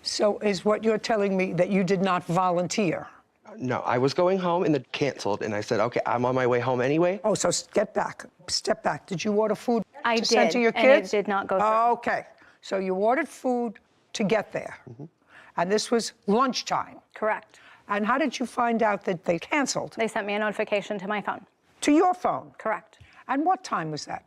So is what you're telling me that you did not volunteer? No, I was going home and then canceled, and I said, okay, I'm on my way home anyway. Oh, so get back, step back. Did you order food I to send did, to your and kids? it did not go through. Okay, so you ordered food to get there, and this was lunchtime. Correct. And how did you find out that they canceled? They sent me a notification to my phone. To your phone? Correct. And what time was that?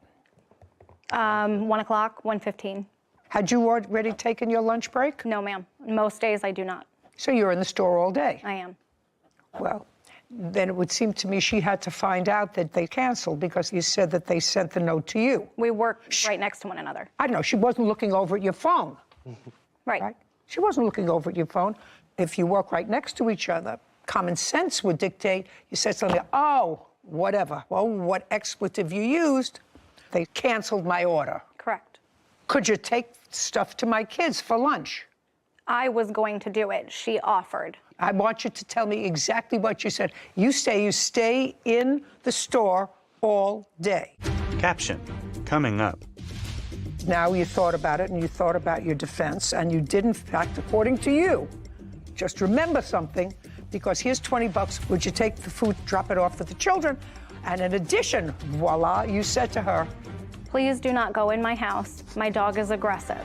1 o'clock, 1:15. Had you already taken your lunch break? No, ma'am. Most days I do not. So you're in the store all day? I am. Well, then it would seem to me she had to find out that they canceled because you said that they sent the note to you. We work right next to one another. I know, she wasn't looking over at your phone. Right. She wasn't looking over at your phone. If you work right next to each other, common sense would dictate you said something, oh, whatever. Well, what expletive you used, they canceled my order. Correct. Could you take stuff to my kids for lunch? I was going to do it. She offered. I want you to tell me exactly what you said. You stay in the store all day. Caption, coming up. Now you thought about it and you thought about your defense, and you did, in fact, according to you. Just remember something, because here's 20 bucks. Would you take the food, drop it off for the children? And in addition, voila, you said to her, Please do not go in my house. My dog is aggressive.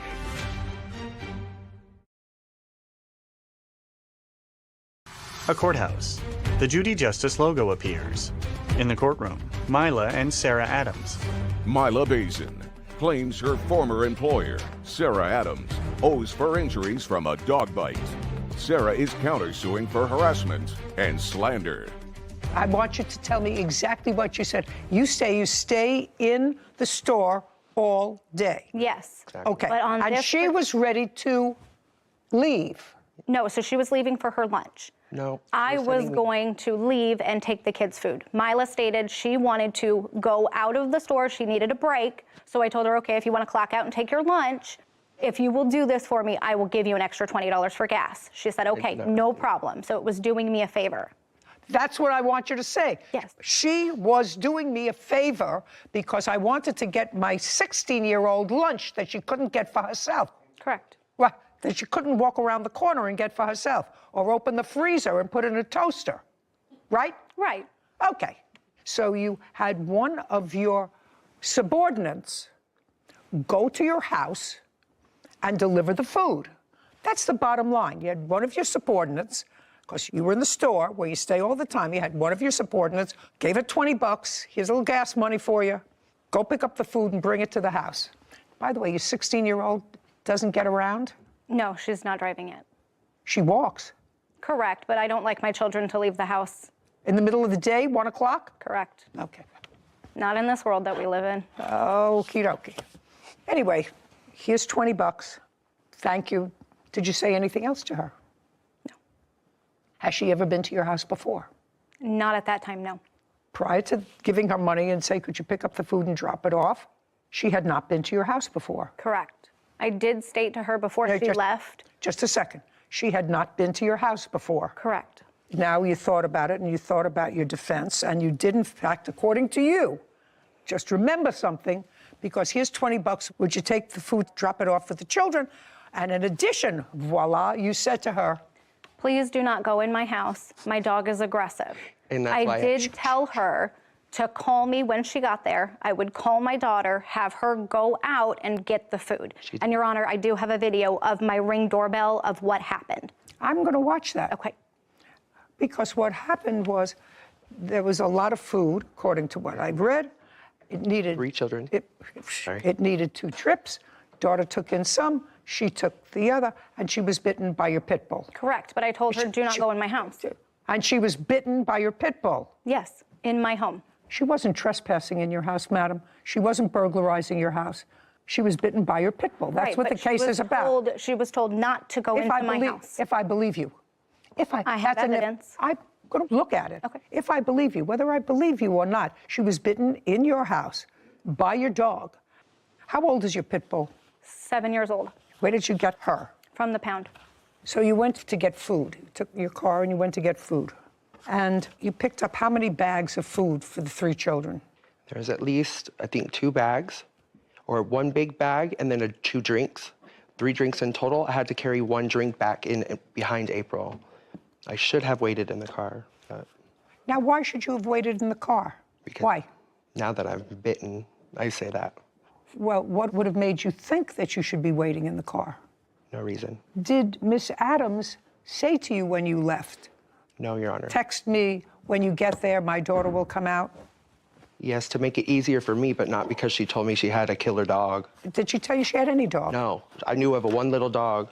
A courthouse. The Judy Justice logo appears. In the courtroom, Mila and Sarah Adams. Mila Bazin claims her former employer, Sarah Adams, owes for injuries from a dog bite. Sarah is countersuing for harassment and slander. I want you to tell me exactly what you said. You stay in the store all day. Yes. Exactly. Okay. But on and this she was ready to leave. No, so she was leaving for her lunch. No. I was going to leave and take the kids' food. Mila stated she wanted to go out of the store. She needed a break. So I told her, okay, if you want to clock out and take your lunch, if you will do this for me, I will give you an extra $20 for gas. She said, okay, no problem. So it was doing me a favor. That's what I want you to say. Yes. She was doing me a favor because I wanted to get my 16-year-old lunch that she couldn't get for herself. Correct. Right, that she couldn't walk around the corner and get for herself, or open the freezer and put it in a toaster, right? Right. Okay, so you had one of your subordinates go to your house and deliver the food. That's the bottom line. You had one of your subordinates, because you were in the store where you stay all the time, you had one of your subordinates, gave her 20 bucks, here's a little gas money for you, go pick up the food and bring it to the house. By the way, your 16-year-old doesn't get around? No, she's not driving it. She walks. Correct, but I don't like my children to leave the house. In the middle of the day, 1 o'clock? Correct. Okay. Not in this world that we live in. Okie dokie. Anyway, here's 20 bucks. Thank you. Did you say anything else to her? No. Has she ever been to your house before? Not at that time, no. Prior to giving her money and say, could you pick up the food and drop it off, she had not been to your house before. Correct. I did state to her before she left. Just a second. She had not been to your house before. Correct. Now you thought about it and you thought about your defense, and you did, in fact, according to you, just remember something, because here's 20 bucks. Would you take the food, drop it off for the children? And in addition, voila, you said to her, Please do not go in my house. My dog is aggressive. And that's why I did tell her to call me when she got there. I would call my daughter, have her go out and get the food. And Your Honor, I do have a video of my Ring doorbell of what happened. I'm going to watch that. Okay. Because what happened was there was a lot of food, according to what I've read. It needed 3 children. It needed 2 trips. Daughter took in some, she took the other, and she was bitten by your pit bull. Correct, but I told her, do not go in my house. And she was bitten by your pit bull. Yes, in my home. She wasn't trespassing in your house, madam. She wasn't burglarizing your house. She was bitten by your pit bull. That's Right, what the but she case was is about. She was told not to go into my house. If I believe you. I have evidence. I'm going to look at it. Okay. If I believe you, whether I believe you or not, she was bitten in your house by your dog. How old is your pit bull? 7 years old. Where did you get her? From the pound. So you went to get food. You took your car and you went to get food. And you picked up how many bags of food for the 3 children? There's at least, I think, 2 bags, or 1 big bag, and then 2 drinks. 3 drinks in total. I had to carry 1 drink back in behind April. I should have waited in the car, but Now, why should you have waited in the car? Because- Why? now that I've bitten, I say that. Well, what would have made you think that you should be waiting in the car? No reason. Did Miss Adams say to you when you left, No, Your Honor. text me when you get there, my daughter will come out? Yes, to make it easier for me, but not because she told me she had a killer dog. Did she tell you she had any dog? No, I knew of a 1 little dog.